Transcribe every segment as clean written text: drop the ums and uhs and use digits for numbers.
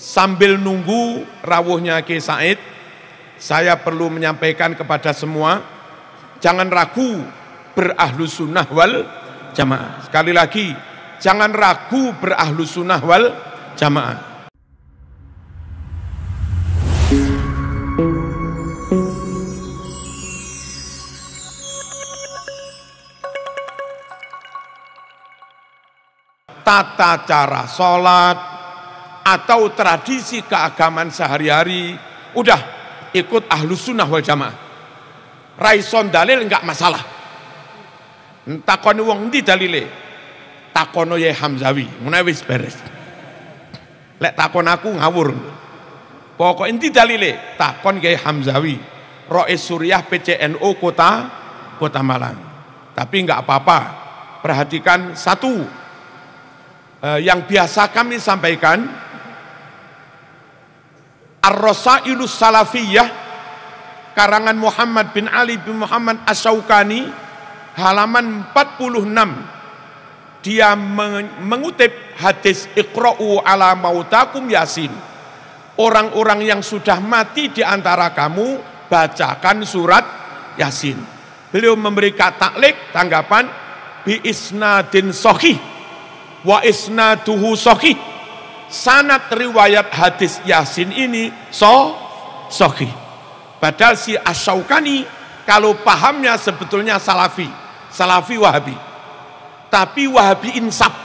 Sambil nunggu rawuhnya Ki Said, saya perlu menyampaikan kepada semua, jangan ragu berahlus sunnah wal jamaah. Sekali lagi, jangan ragu berahlus sunnah wal jamaah. Tata cara sholat atau tradisi keagamaan sehari-hari, udah ikut ahlus sunnah wal jamaah. Raison dalil enggak masalah. Takoni wong ndi dalile? Takono Yai Hamzawi, ngono wis beres. Lek takon aku ngawur. Pokok inti dalile takon Yai Hamzawi, Rois Suriah PCNO Kota Malang. Tapi enggak apa-apa. Perhatikan satu yang biasa kami sampaikan, Ar-Rasailus Salafiyah karangan Muhammad bin Ali bin Muhammad Asy-Syaukani halaman 46. Dia mengutip hadis Iqra'u ala mautakum Yasin. Orang-orang yang sudah mati di antara kamu bacakan surat Yasin. Beliau memberikan taklik tanggapan bi isnadin sahih wa isnaduhu sahih. Sanad riwayat hadis Yasin ini sahih. Padahal si Asy-Syaukani kalau pahamnya sebetulnya Salafi Wahabi. Tapi Wahabi insaf.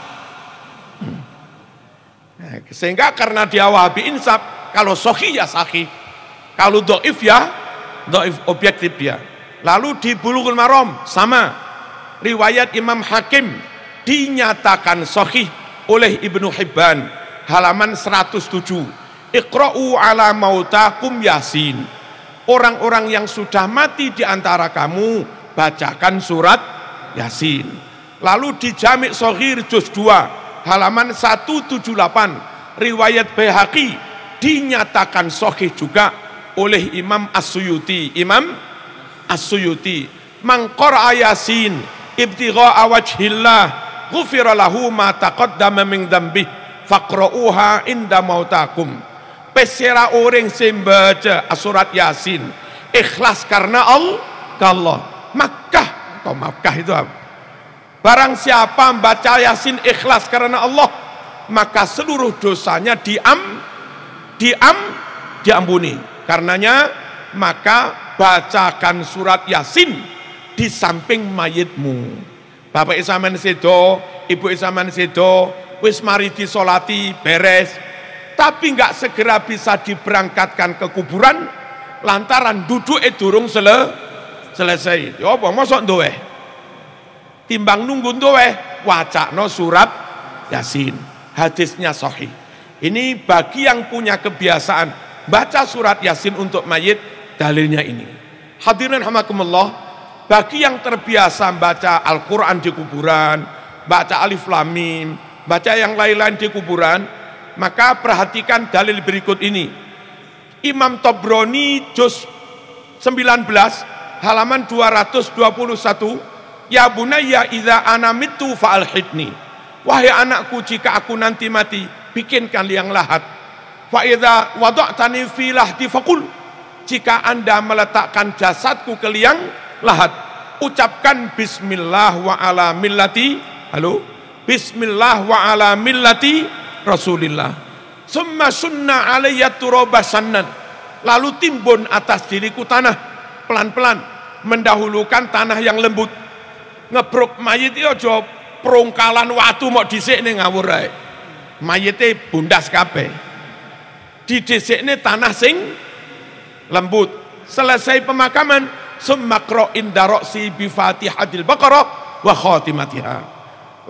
Sehingga karena dia Wahabi insaf, kalau sahih ya sahih. Kalau dhaif ya dhaif, objektif dia. Lalu di Bulughul Maram sama. Riwayat Imam Hakim dinyatakan sahih oleh Ibnu Hibban halaman 107. Iqra'u ala mautakum Yasin. Orang-orang yang sudah mati di antara kamu bacakan surat Yasin. Lalu di Jami' Shaghir juz 2 halaman 178 riwayat Baihaqi dinyatakan sahih juga oleh Imam As-Suyuti. Imam As-Suyuti, man qara'a Yasin ibtigha'a wajhillah ghufira lahu ma taqaddama min dzambih faqra'uha inda mautakum. Pesera orang sembaca surat Yasin ikhlas karena Allah. Makkah atau Makkah itu apa? Barang siapa membaca Yasin ikhlas karena Allah, maka seluruh dosanya diampuni. Karenanya maka bacakan surat Yasin di samping mayitmu. Bapak isaman sedo, Ibu isaman sedo, wis mari disolati beres, tapi enggak segera bisa diberangkatkan ke kuburan lantaran duduk durung selesai. Ya apa mosok ndowe? Timbang nunggu ndowe wacana surat Yasin. Hadisnya sahih. Ini bagi yang punya kebiasaan baca surat Yasin untuk mayit, dalilnya ini. Hadirin rahimakumullah, bagi yang terbiasa baca Al-Qur'an di kuburan, baca Alif Lam Mim, baca yang lain-lain di kuburan, maka perhatikan dalil berikut ini. Imam Tabrani juz 19 halaman 221, ya bunayya idza ana mitu fa'alhidni. Wahai anakku, jika aku nanti mati, bikinkan liang lahat. Fa idza wada'tani fi lahdi faqul. Jika Anda meletakkan jasadku ke liang lahat, ucapkan bismillah wa ala millati bismillah wa ala millati Rasulillah. Summa sunna alayya turabasannan. Lalu timbun atas diriku tanah pelan-pelan, mendahulukan tanah yang lembut. Ngebruk mayit itu aja perungkalan watu mau dhisikne ngawur ae. Mayite bundas kabeh. Didhisikne tanah sing lembut. Selesai pemakaman, summa qra'in daroksi bi Fatihatil Baqarah wa khatimatiha.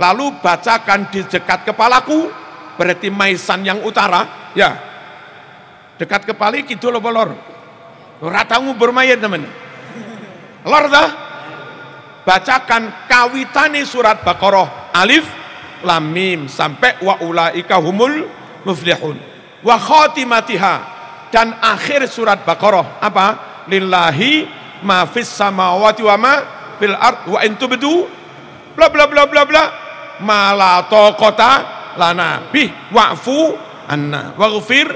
Lalu bacakan di dekat kepalaku, berarti maisan yang utara, ya. Dekat kepala kidul apa lor? Ora tau ngubur mayit teman. Lor dah. Bacakan kawitane surat Baqarah Alif Lam Mim sampai wa ulaika humul muflihun. Wa khatimatiha, dan akhir surat Baqarah apa? Lillahi ma fis samawati wa ma fil ard wa in tubdu bla bla bla bla bla ma la taqata lana bih wa'fu anna waghfir.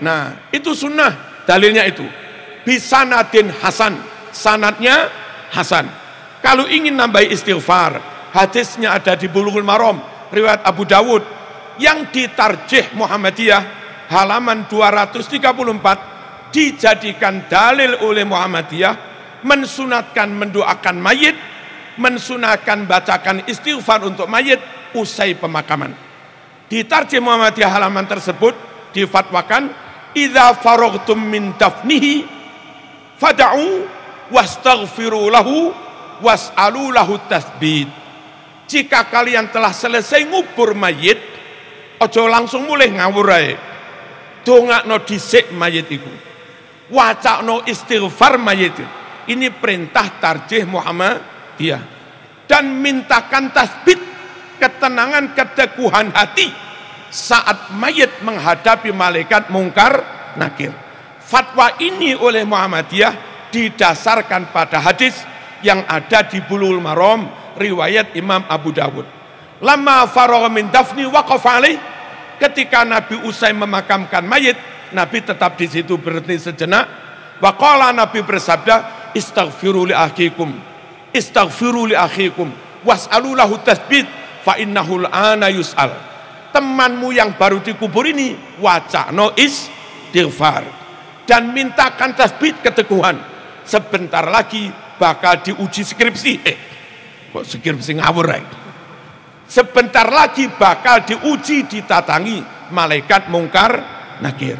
Nah, itu sunnah, dalilnya itu. Bisanadin hasan, sanadnya hasan. Kalau ingin nambah istighfar, hadisnya ada di Bulughul Maram, riwayat Abu Dawud, yang ditarjih Muhammadiyah halaman 234, dijadikan dalil oleh Muhammadiyah, mensunatkan mendoakan mayit, mensunatkan bacakan istighfar untuk mayit usai pemakaman. Di tarjih Muhammadiyah halaman tersebut difatwakan, idza faraghtum min dafnihi fad'u wastaghfiru lahu was'alu lahu tasbit. Jika kalian telah selesai ngubur mayit, ojo langsung mulai ngawur ae. Dongakno dhisik mayit iku. Wacakno istighfar mayit. Ini perintah tarjih Muhammadiyah. Dan mintakan tasbit, ketenangan, keteguhan hati saat mayit menghadapi malaikat mungkar nakir. Fatwa ini oleh Muhammadiyah didasarkan pada hadis yang ada di Bulughul Maram riwayat Imam Abu Dawud. Lama faragha min dafni waqafa alaih, ketika Nabi usai memakamkan mayit, Nabi tetap di situ berhenti sejenak. Waqala, Nabi bersabda, istaghfiru li akhikum, istaghfiru li akhikum was'alu lahu tasbit fa innahu al'ana yus'al. Temanmu yang baru dikubur ini wacana istighfar dan mintakan tasbit, keteguhan. Sebentar lagi bakal diuji skripsi. Kok skripsi ngawur ya? Sebentar lagi bakal diuji, ditatangi malaikat mungkar nakir.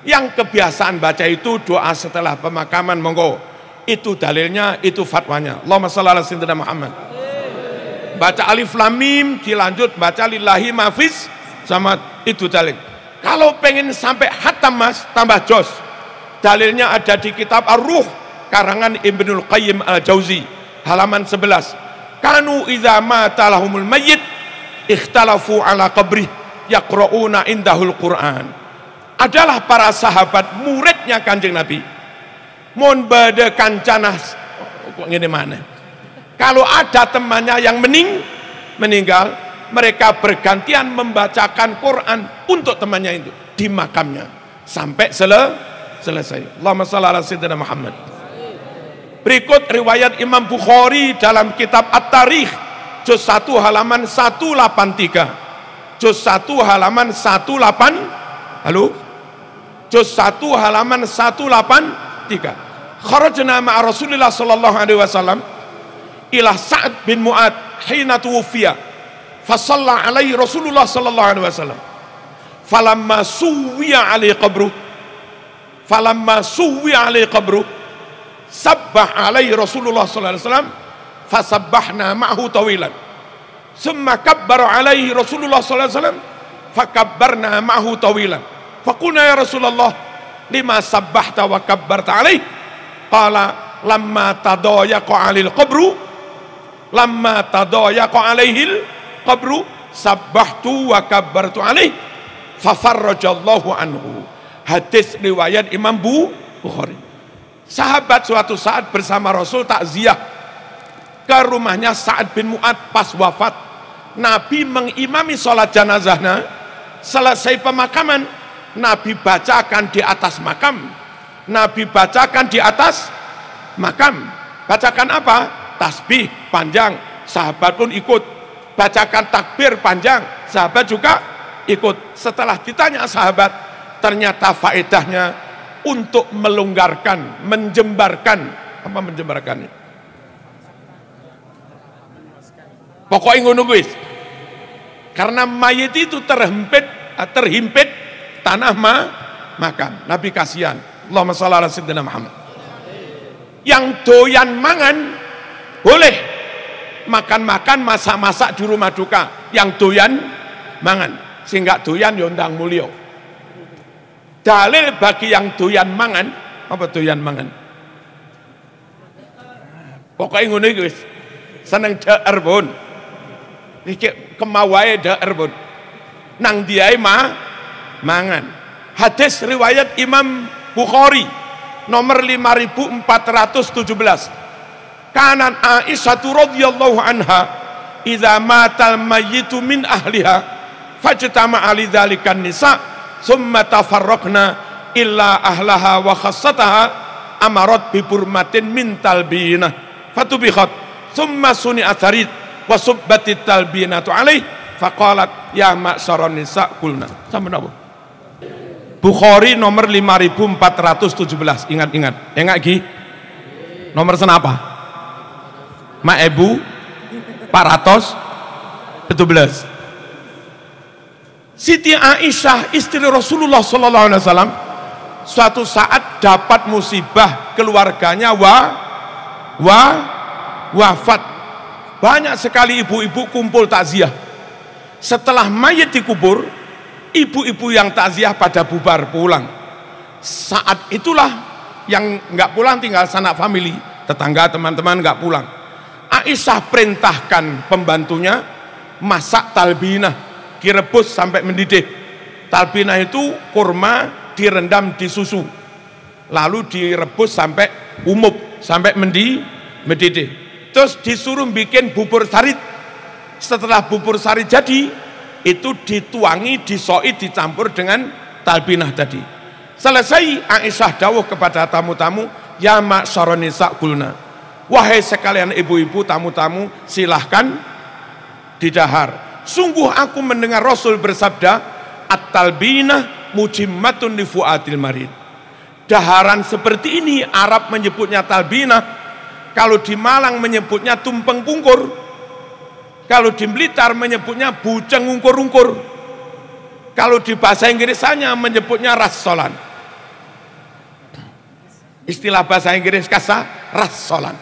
Yang kebiasaan baca itu doa setelah pemakaman, monggo. Itu dalilnya, itu fatwanya. Allahumma shalli ala sayyidina Muhammad. Baca alif lam mim, dilanjut baca lillahi mafis sama, itu dalil. Kalau pengen sampai hatam mas, tambah jos. Dalilnya ada di kitab Ar-Ruh karangan Ibnul Qayyim Al-Jauzi halaman 11. Kanu idza mata lahumul mayyit ikhtalafu ala qabrih yaqra'una indahul Qur'an. Adalah para sahabat muridnya Kanjeng Nabi. Mon bade kancana kok ngene mana? Kalau ada temannya yang meninggal, mereka bergantian membacakan Quran untuk temannya itu di makamnya sampai selesai. Allahumma shalli ala sayyidina Muhammad. Berikut riwayat Imam Bukhari dalam kitab At-Tarikh juz 1 halaman 183. Juz 1 halaman 18, halo? Juz 1 halaman 183. Kharajna ma'a Rasulillah sallallahu alaihi wasallam ila Sa'ad bin Mu'ad hina tuwfiya fa shalla alaihi Rasulullah sallallahu alaihi wasallam. Falamma suwiya alaihi qabru, falamma suwiya alaihi qabru sabbah alaihi Rasulullah sallallahu alaihi wasallam fasabbahna ma'hu tawilan. Summa kabbara alaihi Rasulullah sallallahu alaihi wasallam fakabbarna ma'hu tawilan. Faqulna ya Rasulullah lima sabbahta wa kabbarta alaihi? Qala lamma tadayaqa alil qabru, lamma tadayaqa alaihil qabru sabbahtu wa kabbartu alaihi fafarrajallahu anhu. Hadis riwayat Imam Bukhari. Sahabat suatu saat bersama Rasul takziah ke rumahnya Sa'ad bin Mu'ad pas wafat. Nabi mengimami sholat jenazahnya. Selesai pemakaman, Nabi bacakan di atas makam. Nabi bacakan di atas makam. Bacakan apa? Tasbih panjang. Sahabat pun ikut. Bacakan takbir panjang. Sahabat juga ikut. Setelah ditanya sahabat, ternyata faedahnya untuk melonggarkan, menjembarkan. Apa menjembarkan? Pokoknya ngono guys. Karena mayit itu terhimpit tanah makam. Nabi kasihan. Allahumma shalli ala sayyidina Muhammad. Yang doyan mangan boleh makan-makan, masak-masak di rumah duka. Yang doyan mangan, sehingga doyan yondang mulio. Dalil bagi yang doyan mangan, apa doyan mangan? Pokoknya ngono iki wis. Seneng daer pun. Iki kemawae daer pun. Nang diae mangan. Hadis riwayat Imam Bukhari nomor 5417. Kanan Aisyah radhiyallahu anha idza matal mayyitu min ahliha fajtama'a lidzalikan nisa summa tafarraqna illa ahlaha wa khassataha amarat bi burmatin min talbinah fatubikhat summa suni'at harid wa subbatit talbinatu alaih faqalat ya ma'syaron nisa kulna. Sampai apa? Bukhari nomor 5417. Ingat-ingat. Enggak Gi? Nomor senapa? Ma Ebu 417. Siti Aisyah istri Rasulullah sallallahu alaihi wasallam suatu saat dapat musibah, keluarganya wafat. Banyak sekali ibu-ibu kumpul takziah. Setelah mayat dikubur, ibu-ibu yang takziah pada bubar pulang. Saat itulah yang nggak pulang tinggal sanak famili, tetangga, teman-teman nggak pulang. Aisyah perintahkan pembantunya masak talbinah, direbus sampai mendidih. Talbinah itu kurma direndam di susu, lalu direbus sampai umub, sampai mendidih. Terus disuruh bikin bubur sarit. Setelah bubur sarit jadi, itu dituangi, disoit, dicampur dengan talbinah tadi. Selesai, Aisyah dawuh kepada tamu-tamu, ya ma'syaron nisa kulna, wahai sekalian ibu-ibu, tamu-tamu, silahkan didahar. Sungguh aku mendengar Rasul bersabda, at-talbinah mujimmatun li fu'atil marid. Daharan seperti ini Arab menyebutnya talbinah, kalau di Malang menyebutnya tumpeng pungkur, kalau di Blitar menyebutnya bujeng ungkur-ungkur, kalau di bahasa Inggrisannya menyebutnya rassolan. Istilah bahasa Inggris kasar, rassolan.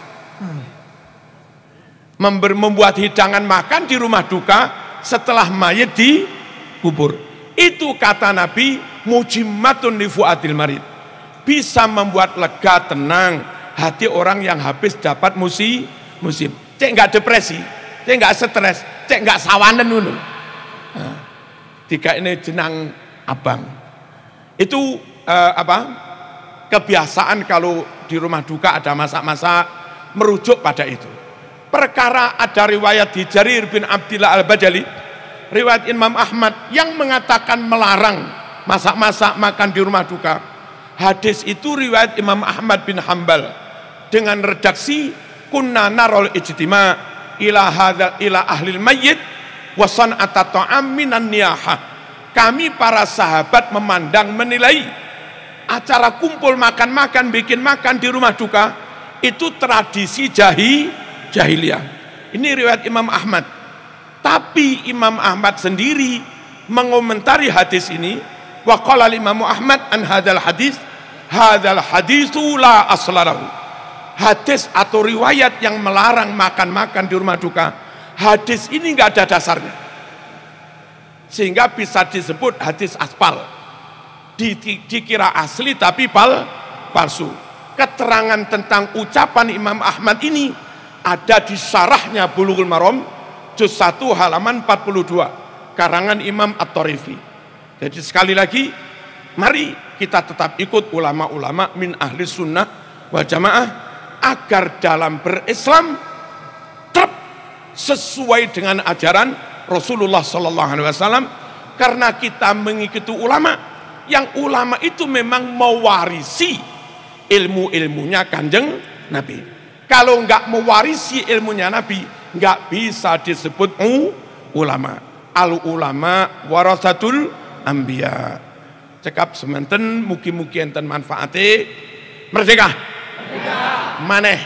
Membuat hidangan makan di rumah duka setelah mayat dikubur. Itu kata Nabi, mujimmatun li fu'atil marid, bisa membuat lega, tenang hati orang yang habis dapat musim. Cek nggak depresi, cek nggak stres, cek nggak sawanen dulu. Tiga ini jenang abang. Itu kebiasaan kalau di rumah duka ada masak-masak, merujuk pada itu. Perkara ada riwayat di Jarir bin Abdillah Al-Bajali, riwayat Imam Ahmad yang mengatakan melarang masak-masak makan di rumah duka. Hadis itu riwayat Imam Ahmad bin Hambal dengan redaksi kunna narol ijtima ila ahlil mayyit wa san'ata ta'am minan niyahah. Kami para sahabat memandang, menilai acara kumpul makan-makan, bikin makan di rumah duka itu tradisi jahiliyah. Ini riwayat Imam Ahmad. Tapi Imam Ahmad sendiri mengomentari hadis ini, wa qala Imam Ahmad an hadzal haditsu la aslalahu. Hadis atau riwayat yang melarang makan-makan di rumah duka, hadis ini nggak ada dasarnya, sehingga bisa disebut hadis aspal. Dikira asli tapi palsu. Keterangan tentang ucapan Imam Ahmad ini ada di syarahnya Bulughul Maram juz 1 halaman 42 karangan Imam At-Tarifi. Jadi sekali lagi, mari kita tetap ikut ulama-ulama min ahli sunnah wal jamaah agar dalam berislam tetap sesuai dengan ajaran Rasulullah sallallahu alaihi wasallam, karena kita mengikuti ulama yang ulama itu memang mewarisi ilmu-ilmunya Kanjeng Nabi. Kalau enggak mewarisi ilmunya Nabi, enggak bisa disebut ulama. Al ulama warasatul anbiya. Cekap semanten mugi-mugi enten manfaate. Merdeka. Maneh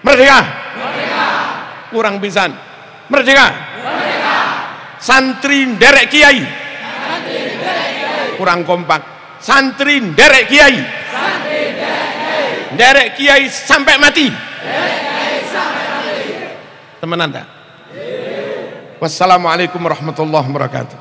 merdeka, kurang pisan merdeka, santri nderek kiai, kurang kompak, santri nderek kiai, nderek kiai sampai mati, temenan tak? Wassalamualaikum warahmatullahi wabarakatuh.